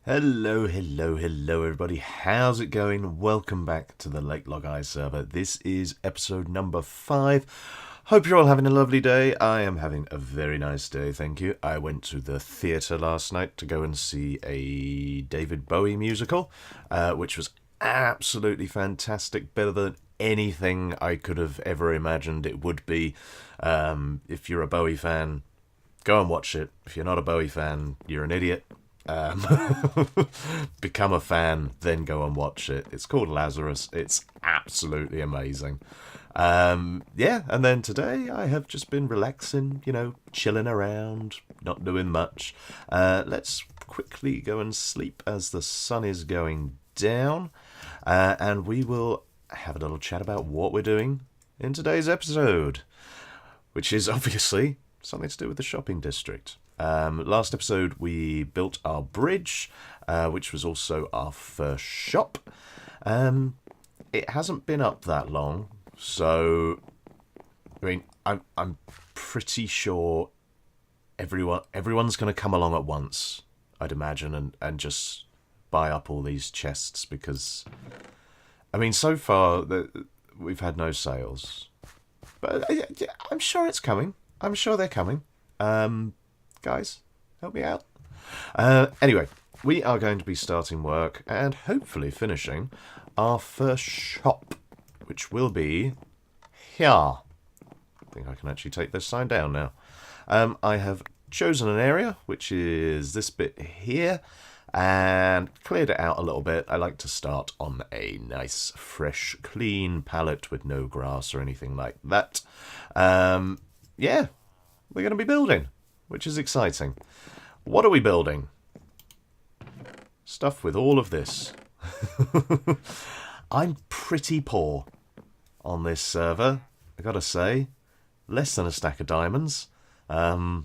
Hello everybody. How's it going? Welcome back to the Lake Laogai server. This is episode number 5. Hope you're all having a lovely day. I am having a very nice day, thank you. I went to the theatre last night to go and see a David Bowie musical, which was absolutely fantastic. Better than anything I could have ever imagined it would be. If you're a Bowie fan, go and watch it. If you're not a Bowie fan, you're an idiot. Become a fan, then go and watch it. It's called Lazarus. It's absolutely amazing. Yeah, and then today I have just been relaxing, chilling around, not doing much. Let's quickly go and sleep as the sun is going down, and we will have a little chat about what we're doing in today's episode, which is obviously something to do with the shopping district. Last episode we built our bridge, which was also our first shop. It hasn't been up that long, so I'm pretty sure everyone's going to come along at once, I'd imagine, and just buy up all these chests, because so far we've had no sales, but I'm sure it's coming. I'm sure they're coming. Guys, help me out. Anyway, we are going to be starting work and hopefully finishing our first shop, which will be here. I think I can actually take this sign down now. I have chosen an area, which is this bit here, and cleared it out a little bit. I like to start on a nice, fresh, clean palette with no grass or anything like that. Yeah, we're going to be building, which is exciting. What are we building? Stuff with all of this. I'm pretty poor on this server, I gotta say. Less than a stack of diamonds. Not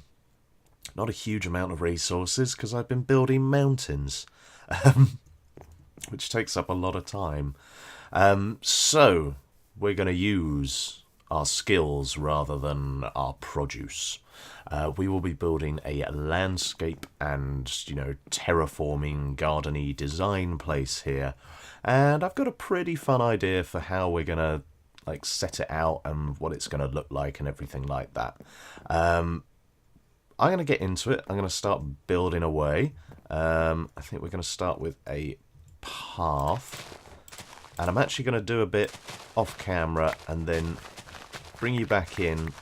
a huge amount of resources, because I've been building mountains, which takes up a lot of time. So, we're going to use our skills rather than our produce. We will be building a landscape and, terraforming, gardeny design place here. And I've got a pretty fun idea for how we're going to set it out and what it's going to look like and everything like that. I'm going to get into it. I'm going to start building away. I think we're going to start with a path. And I'm actually going to do a bit off camera and then bring you back in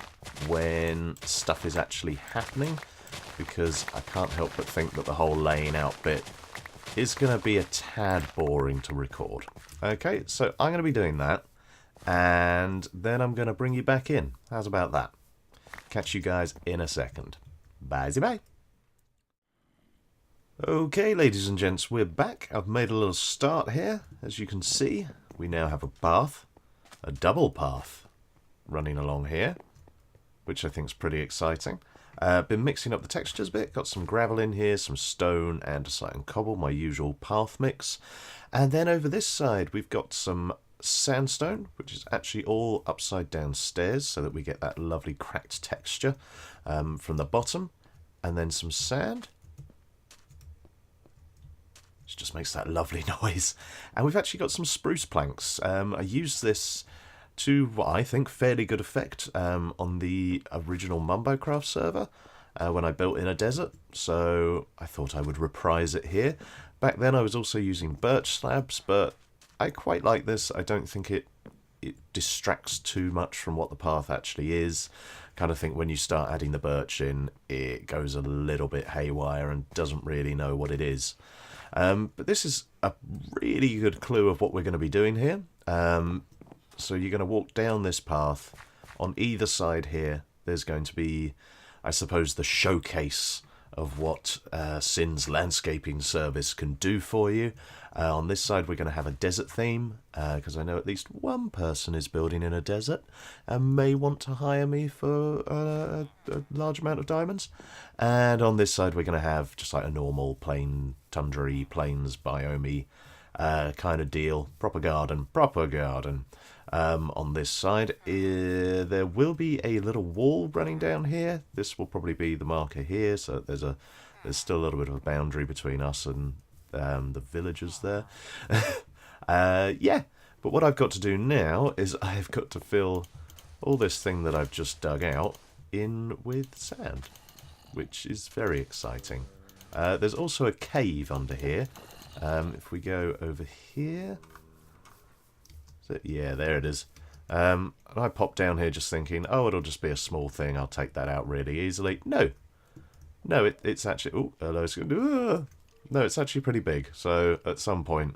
when stuff is actually happening, because I can't help but think that the whole laying out bit is going to be a tad boring to record. Okay, so I'm going to be doing that, and then I'm going to bring you back in. How's about that? Catch you guys in a second. Bye-bye. Okay, ladies and gents, we're back. I've made a little start here. As you can see, we now have a path, a double path, running along here, which I think is pretty exciting. Been mixing up the textures a bit, got some gravel in here, some stone and some cobble, my usual path mix. And then over this side we've got some sandstone, which is actually all upside down stairs, so that we get that lovely cracked texture from the bottom. And then some sand, which just makes that lovely noise. And we've actually got some spruce planks. I used this to what I think fairly good effect on the original Mumblecraft server when I built in a desert, so I thought I would reprise it here. Back then I was also using birch slabs, but I quite like this. I don't think it distracts too much from what the path actually is. Kind of think when you start adding the birch in, it goes a little bit haywire and doesn't really know what it is. But this is a really good clue of what we're going to be doing here. So you're going to walk down this path. On either side here, there's going to be, I suppose, the showcase of what Sin's landscaping service can do for you. On this side, we're going to have a desert theme, because I know at least one person is building in a desert and may want to hire me for a large amount of diamonds. And on this side, we're going to have just like a normal plain tundra plains biome kind of deal. Proper garden. On this side, there will be a little wall running down here. This will probably be the marker here, so there's still a little bit of a boundary between us and the villagers there. Yeah, but what I've got to do now is I've got to fill all this thing that I've just dug out in with sand, which is very exciting. There's also a cave under here. If we go over here... yeah, there it is. And I popped down here just thinking, oh, it'll just be a small thing. I'll take that out really easily. No. No, it's actually... oh, hello. No, it's actually pretty big. So at some point,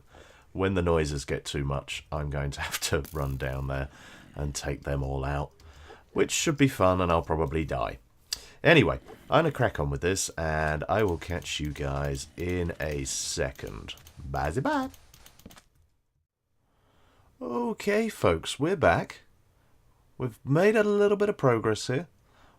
when the noises get too much, I'm going to have to run down there and take them all out, which should be fun, and I'll probably die. Anyway, I'm going to crack on with this, and I will catch you guys in a second. Bye-bye. Okay, folks, we're back. We've made a little bit of progress here.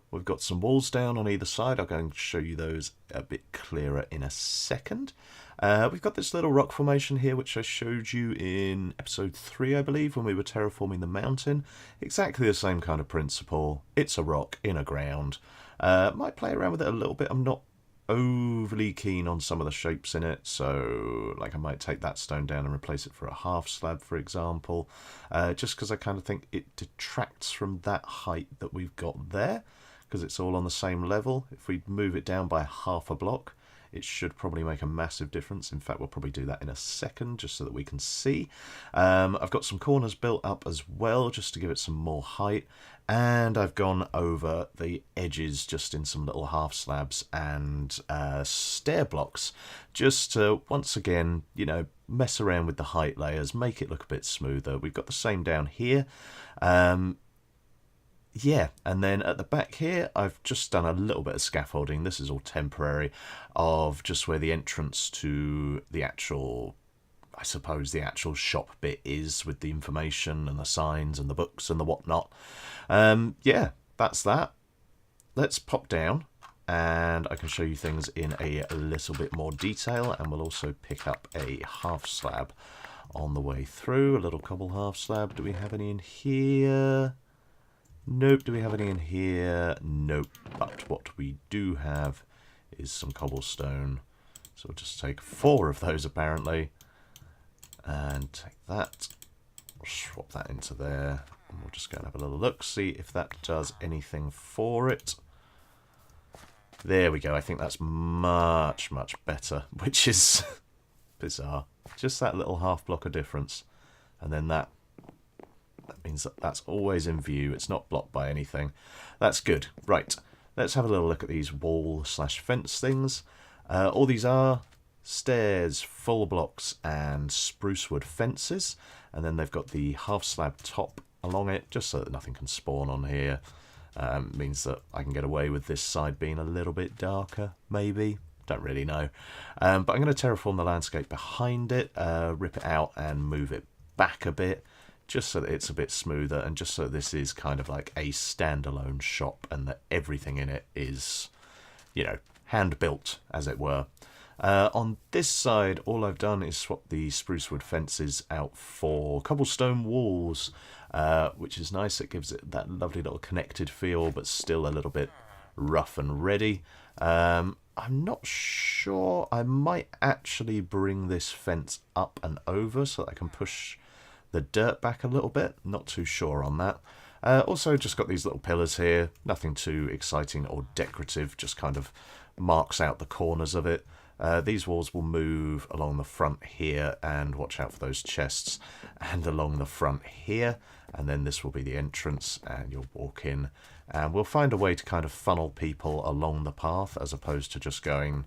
We've got some walls down on either side. I'm going to show you those a bit clearer in a second. We've got this little rock formation here, which I showed you in episode 3, I believe, when we were terraforming the mountain. Exactly the same kind of principle. It's a rock in a ground. Might play around with it a little bit. I'm not overly keen on some of the shapes in it, so like I might take that stone down and replace it for a half slab, for example, just because I kind of think it detracts from that height that we've got there, because it's all on the same level. If we move it down by half a block, it should probably make a massive difference. In fact, we'll probably do that in a second, just so that we can see. I've got some corners built up as well, just to give it some more height. And I've gone over the edges just in some little half slabs and stair blocks, just to, once again, you know, mess around with the height layers, make it look a bit smoother. We've got the same down here. Yeah, and then at the back here, I've just done a little bit of scaffolding. This is all temporary, of just where the entrance to the actual, I suppose, the actual shop bit is, with the information and the signs and the books and the whatnot. Yeah, that's that. Let's pop down and I can show you things in a little bit more detail, and we'll also pick up a half slab on the way through, a little cobble half slab. Do we have any in here? Nope. Do we have any in here? Nope. But what we do have is some cobblestone. So we'll just take 4 of those apparently. And take that. We'll swap that into there. And we'll just go and have a little look, see if that does anything for it. There we go. I think that's much, much better, which is bizarre. Just that little half block of difference. And then that means that that's always in view. It's not blocked by anything. That's good. Right, let's have a little look at these wall/fence things. All these are stairs, full blocks, and spruce wood fences. And then they've got the half slab top along it, just so that nothing can spawn on here. Means that I can get away with this side being a little bit darker, maybe. Don't really know. But I'm going to terraform the landscape behind it, rip it out and move it back a bit, just so that it's a bit smoother, and just so this is kind of like a standalone shop and that everything in it is, you know, hand-built, as it were. On this side, all I've done is swap the spruce wood fences out for cobblestone walls, which is nice. It gives it that lovely little connected feel, but still a little bit rough and ready. I'm not sure. I might actually bring this fence up and over so that I can push the dirt back a little bit. Not too sure on that. Also just got these little pillars here. Nothing too exciting or decorative, just kind of marks out the corners of it. These walls will move along the front here, and watch out for those chests, and along the front here, and then this will be the entrance, and you'll walk in, and we'll find a way to kind of funnel people along the path as opposed to just going,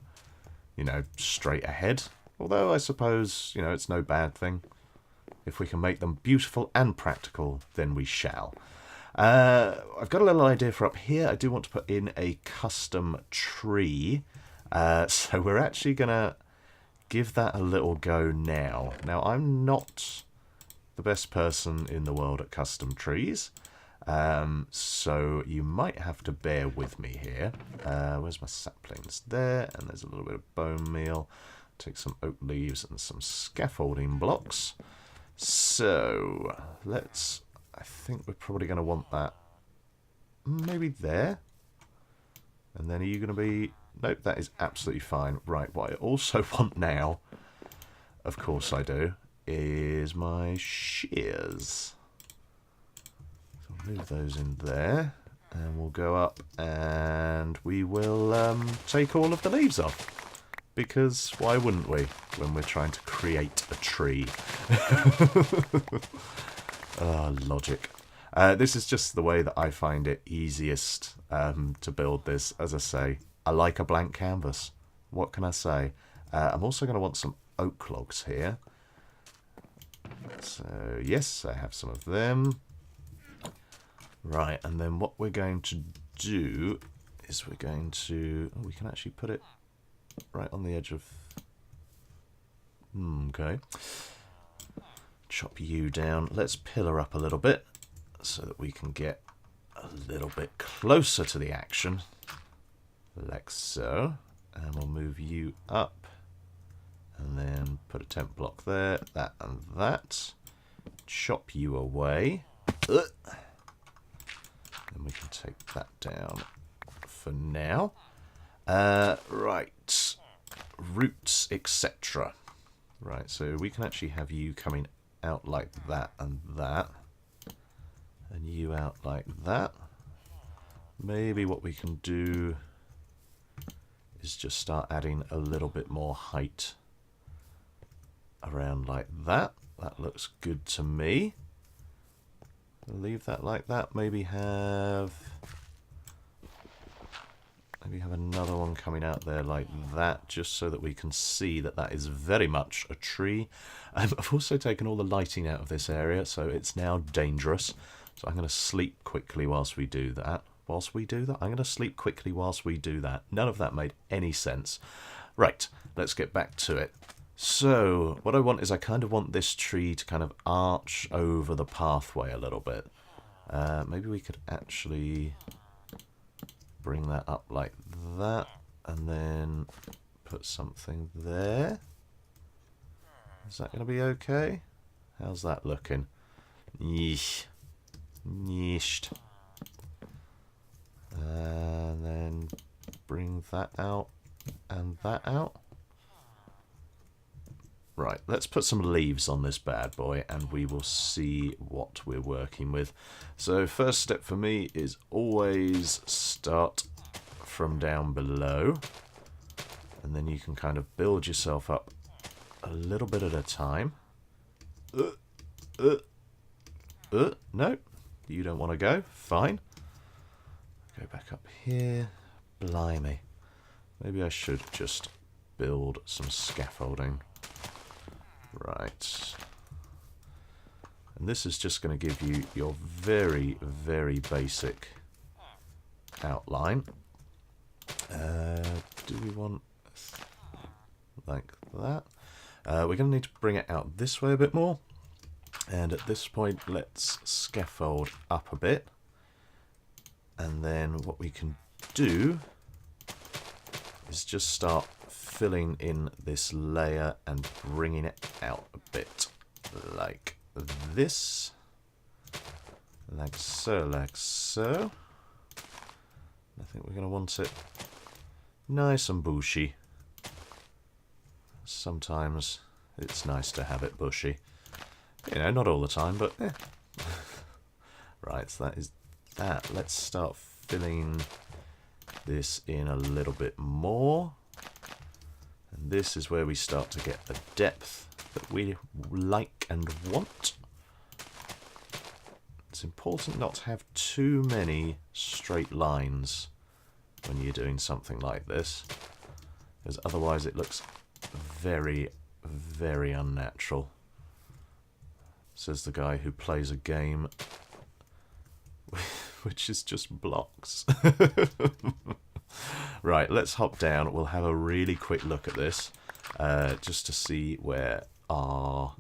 you know, straight ahead. Although I suppose, you know, it's no bad thing. If we can make them beautiful and practical, then we shall. I've got a little idea for up here. I do want to put in a custom tree. So we're actually going to give that a little go now. Now, I'm not the best person in the world at custom trees. So you might have to bear with me here. Where's my saplings? There, and there's a little bit of bone meal. Take some oak leaves and some scaffolding blocks. So, I think we're probably going to want that maybe there. And then are you going to be... Nope, that is absolutely fine. Right, what I also want now of course I do, is my shears. So I'll move those in there, and we'll go up and we will take all of the leaves off. Because why wouldn't we, when we're trying to create a tree? Oh, logic. This is just the way that I find it easiest to build this. As I say, I like a blank canvas. What can I say? I'm also going to want some oak logs here. So, yes, I have some of them. Right, and then what we're going to do is we're going to... Oh, we can actually put it right on the edge of... Okay. Chop you down. Let's pillar up a little bit so that we can get a little bit closer to the action. Like so. And we'll move you up. And then put a tent block there. That and that. Chop you away. And we can take that down for now. Right. Roots, etc. Right, so we can actually have you coming out like that and that. And you out like that. Maybe what we can do is just start adding a little bit more height around like that. That looks good to me. Leave that like that. Maybe have another one coming out there like that, just so that we can see that that is very much a tree. I've also taken all the lighting out of this area, so it's now dangerous. So I'm going to sleep quickly whilst we do that. I'm going to sleep quickly whilst we do that. None of that made any sense. Right, let's get back to it. So what I want is I kind of want this tree to kind of arch over the pathway a little bit. Maybe we could actually bring that up like that and then put something there. Is that going to be okay? How's that looking? Yeesh. Yeesh. And then bring that out and that out. Right, let's put some leaves on this bad boy and we will see what we're working with. So first step for me is always start from down below. And then you can kind of build yourself up a little bit at a time. No, you don't want to go. Fine. Go back up here. Blimey. Maybe I should just build some scaffolding. Right. And this is just going to give you your very, very basic outline. Do we want like that? We're going to need to bring it out this way a bit more. And at this point, let's scaffold up a bit. And then what we can do is just start filling in this layer and bringing it out a bit like this, like so, like so. I think we're going to want it nice and bushy. Sometimes it's nice to have it bushy, you know, not all the time, but eh. Right, so that is that. Let's start filling this in a little bit more. And this is where we start to get the depth that we like and want. It's important not to have too many straight lines when you're doing something like this, because otherwise it looks very, very unnatural. Says the guy who plays a game which is just blocks. Right, let's hop down. We'll have a really quick look at this, just to see where our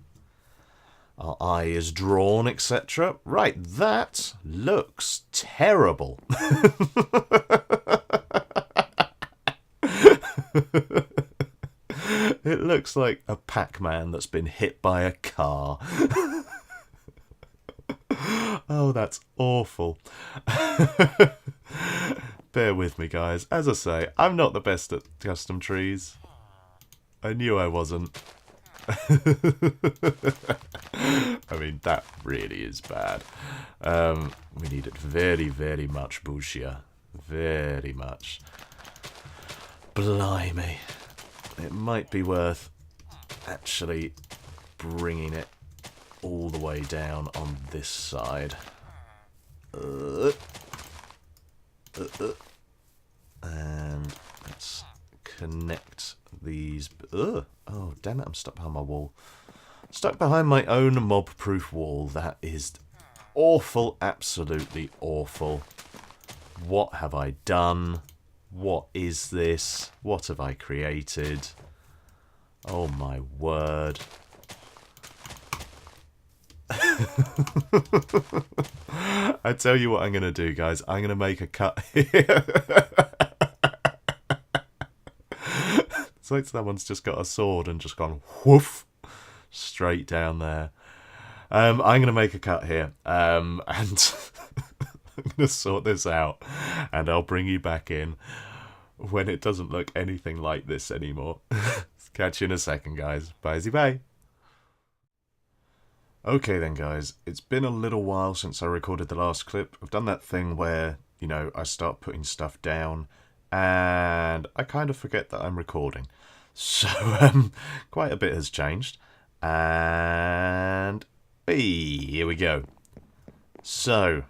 eye is drawn, etc. Right, that looks terrible. It looks like a Pac-Man that's been hit by a car. Oh, that's awful. Bear with me, guys. As I say, I'm not the best at custom trees. I knew I wasn't. I mean, that really is bad. We need it very, very much bushier. Very much. Blimey. It might be worth actually bringing it all the way down on this side. And let's connect these. Oh, damn it, I'm stuck behind my wall. Stuck behind my own mob-proof wall. That is awful, absolutely awful. What have I done? What is this? What have I created? Oh my word. I tell you what I'm going to do, guys. I'm going to make a cut here. It's like someone's just got a sword and just gone whoof straight down there. I'm going to make a cut here. And I'm going to sort this out. And I'll bring you back in when it doesn't look anything like this anymore. Catch you in a second, guys. Bye-bye. Okay then, guys, it's been a little while since I recorded the last clip. I've done that thing where, you know, I start putting stuff down and I kind of forget that I'm recording. So, quite a bit has changed. And, hey, here we go. So,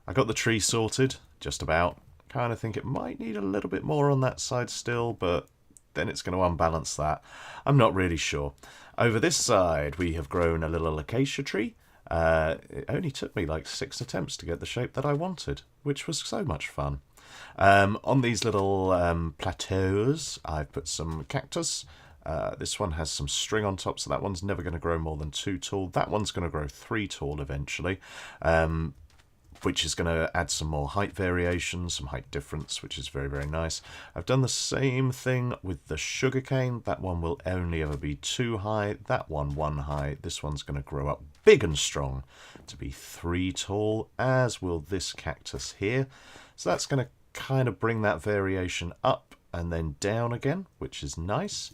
I got the tree sorted, just about. Kind of think it might need a little bit more on that side still, but then it's going to unbalance that. I'm not really sure. Over this side, we have grown a little acacia tree. It only took me like 6 attempts to get the shape that I wanted, which was so much fun. On these little plateaus, I've put some cactus. This one has some string on top, so that one's never going to grow more than 2 tall. That one's going to grow 3 tall eventually. Which is going to add some more height variation, some height difference, which is very, very nice. I've done the same thing with the sugarcane. That one will only ever be 2 high, that one 1 high. This one's going to grow up big and strong to be 3 tall, as will this cactus here. So that's going to kind of bring that variation up and then down again, which is nice.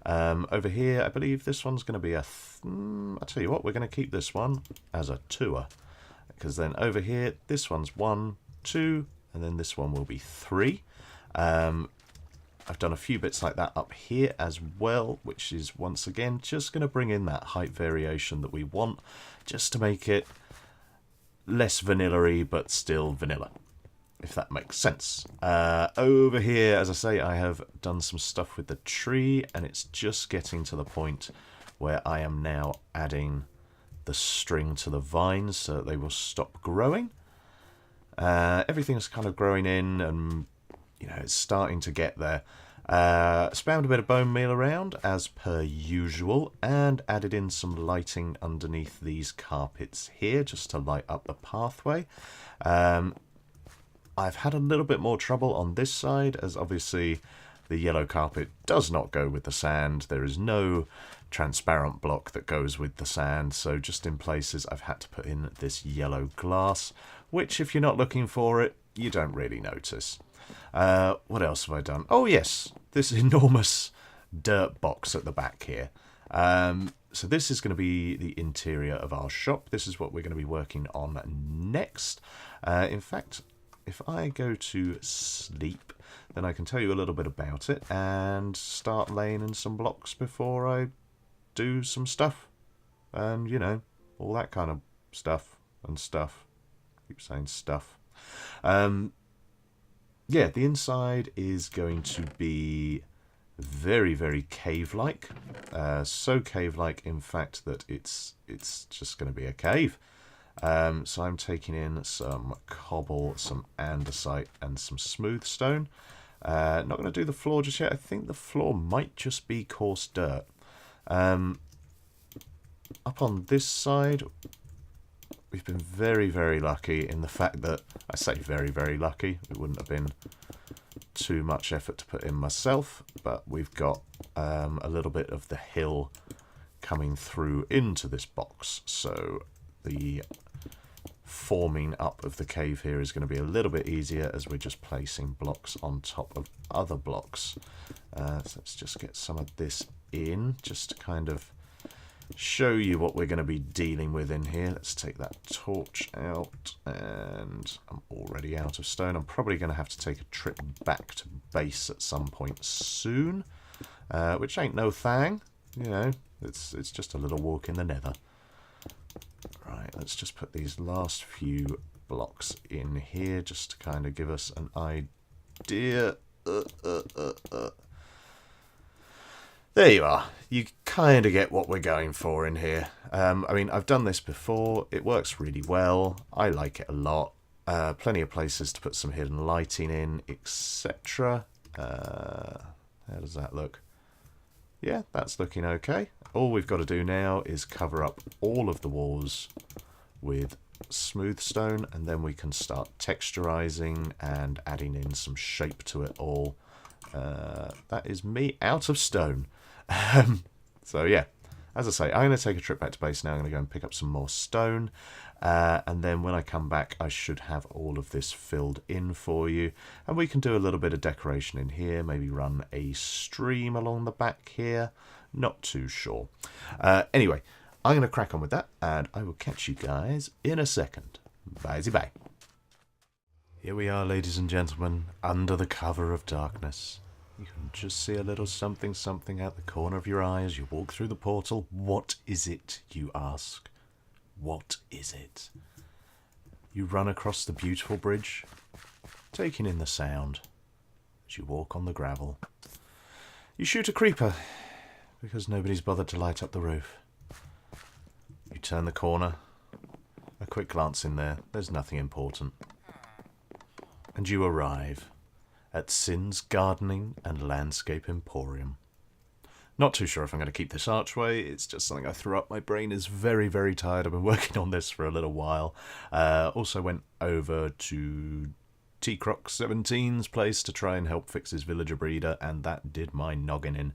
Over here, I believe this one's going to be a... I'll tell you what, we're going to keep this one as a 2er. Because then over here, this one's 1, 2, and then this one will be 3. I've done a few bits like that up here as well, which is once again just going to bring in that height variation that we want, just to make it less vanilla-y, but still vanilla, if that makes sense. Over here, as I say, I have done some stuff with the tree, and it's just getting to the point where I am now adding the string to the vines so that they will stop growing. Everything's kind of growing in, and you know, it's starting to get there. Spammed a bit of bone meal around as per usual, and added in some lighting underneath these carpets here just to light up the pathway. I've had a little bit more trouble on this side, as obviously the yellow carpet does not go with the sand. There is no transparent block that goes with the sand, so just in places I've had to put in this yellow glass, which if you're not looking for it, you don't really notice. What else have I done? Oh yes, this enormous dirt box at the back here. So this is going to be the interior of our shop. This is what we're going to be working on next. In fact, if I go to sleep, then I can tell you a little bit about it and start laying in some blocks before I do some stuff. And, you know, all that kind of stuff and stuff. I keep saying stuff. Yeah, the inside is going to be very, very cave-like. So cave-like, in fact, that it's just going to be a cave. So I'm taking in some cobble, some andesite, and some smooth stone. Not going to do the floor just yet. I think the floor might just be coarse dirt. Up on this side, we've been very, very lucky in the fact that, I say very, very lucky, it wouldn't have been too much effort to put in myself, but we've got a little bit of the hill coming through into this box. So the forming up of the cave here is going to be a little bit easier as we're just placing blocks on top of other blocks. So let's just get some of this in, just to kind of show you what we're going to be dealing with in here. Let's take that torch out, and I'm already out of stone. I'm probably going to have to take a trip back to base at some point soon, which ain't no thing, you know, it's just a little walk in the nether. Right, let's just put these last few blocks in here just to kind of give us an idea. There you are. You kind of get what we're going for in here. I mean, I've done this before. It works really well. I like it a lot. Plenty of places to put some hidden lighting in, etc. How does that look? Yeah, that's looking okay. All we've got to do now is cover up all of the walls with smooth stone, and then we can start texturizing and adding in some shape to it all. That is me out of stone. So yeah, as I say, I'm going to take a trip back to base now. I'm going to go and pick up some more stone, and then when I come back I should have all of this filled in for you, and we can do a little bit of decoration in here, maybe run a stream along the back here, not too sure. Anyway, I'm going to crack on with that, and I will catch you guys in a second. Bye-bye. Here we are, ladies and gentlemen, under the cover of darkness. You can just see a little something something out the corner of your eye as you walk through the portal. What is it, you ask? What is it? You run across the beautiful bridge, taking in the sound as you walk on the gravel. You shoot a creeper because nobody's bothered to light up the roof. You turn the corner, a quick glance in there, there's nothing important. And you arrive at Sin's Gardening and Landscape Emporium. Not too sure if I'm going to keep this archway, it's just something I threw up. My brain is very, very tired. I've been working on this for a little while. Also went over to T-Croc 17's place to try and help fix his villager breeder, and that did my noggin in.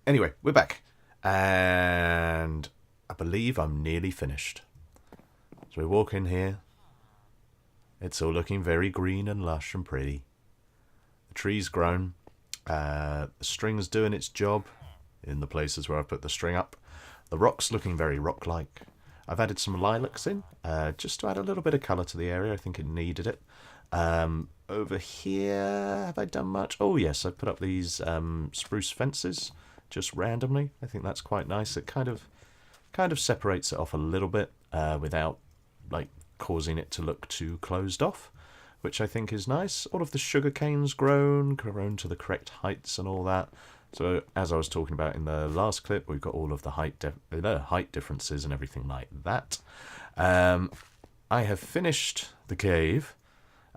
Anyway, we're back, and I believe I'm nearly finished. So we walk in here. It's all looking very green and lush and pretty. The tree's grown. The string's doing its job in the places where I've put the string up. The rock's looking very rock-like. I've added some lilacs in, just to add a little bit of colour to the area. I think it needed it. Over here, have I done much? Oh yes, I put up these spruce fences just randomly. I think that's quite nice. It kind of separates it off a little bit without like causing it to look too closed off, which I think is nice. All of the sugar canes grown to the correct heights and all that. So as I was talking about in the last clip, we've got all of the height differences and everything like that. I have finished the cave,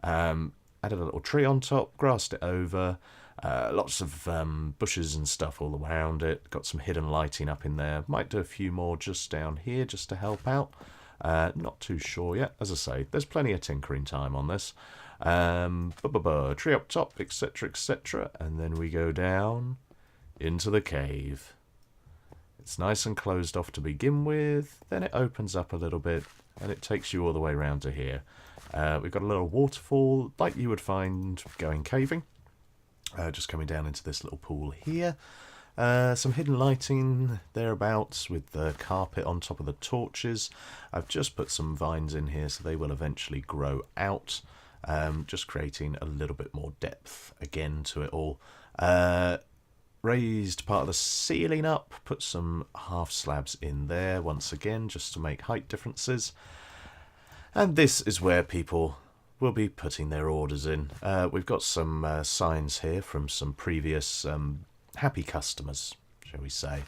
added a little tree on top, grassed it over, lots of bushes and stuff all around it, got some hidden lighting up in there. Might do a few more just down here just to help out. Not too sure yet. As I say, there's plenty of tinkering time on this. Tree up top, etc, etc, and then we go down into the cave. It's nice and closed off to begin with, then it opens up a little bit and it takes you all the way around to here. We've got a little waterfall like you would find going caving, just coming down into this little pool here. Some hidden lighting thereabouts with the carpet on top of the torches. I've just put some vines in here so they will eventually grow out, just creating a little bit more depth again to it all. Raised part of the ceiling up, put some half slabs in there once again just to make height differences. And this is where people will be putting their orders in. We've got some signs here from some previous happy customers, shall we say.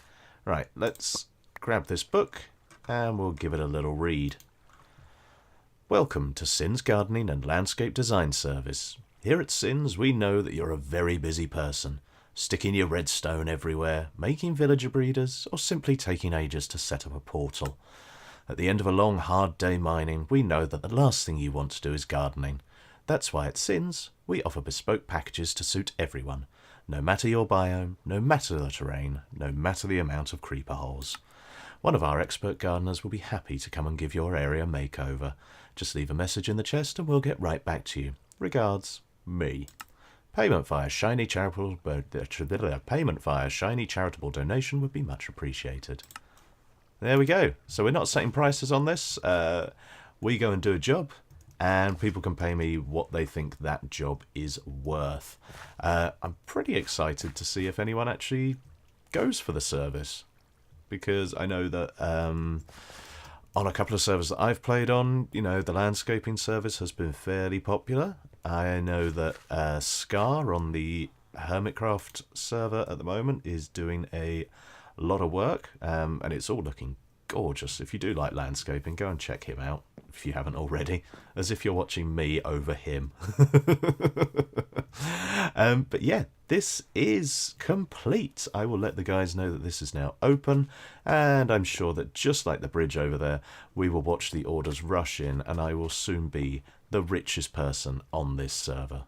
Right, let's grab this book and we'll give it a little read. Welcome to Sin's Gardening and Landscape Design Service. Here at Sin's, we know that you're a very busy person, sticking your redstone everywhere, making villager breeders, or simply taking ages to set up a portal. At the end of a long, hard day mining, we know that the last thing you want to do is gardening. That's why at Sin's, we offer bespoke packages to suit everyone, no matter your biome, no matter the terrain, no matter the amount of creeper holes. one of our expert gardeners will be happy to come and give your area a makeover. Just leave a message in the chest and we'll get right back to you. Regards, me. Payment via shiny charitable donation would be much appreciated. There we go. So we're not setting prices on this. We go and do a job, and people can pay me what they think that job is worth. I'm pretty excited to see if anyone actually goes for the service, because I know that on a couple of servers that I've played on, you know, the landscaping service has been fairly popular. I know that Scar on the Hermitcraft server at the moment is doing a lot of work, and it's all looking gorgeous. If you do like landscaping, go and check him out if you haven't already, as if you're watching me over him. But yeah, this is complete. I will let the guys know that this is now open, and I'm sure that just like the bridge over there, we will watch the orders rush in, and I will soon be the richest person on this server.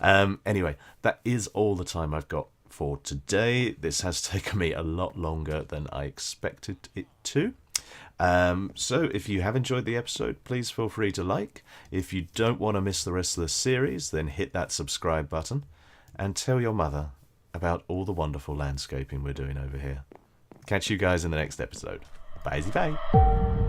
Anyway, that is all the time I've got for today. This has taken me a lot longer than I expected it to. So if you have enjoyed the episode, please feel free to like. If you don't want to miss the rest of the series, then hit that subscribe button and tell your mother about all the wonderful landscaping we're doing over here. Catch you guys in the next episode. Bye-bye.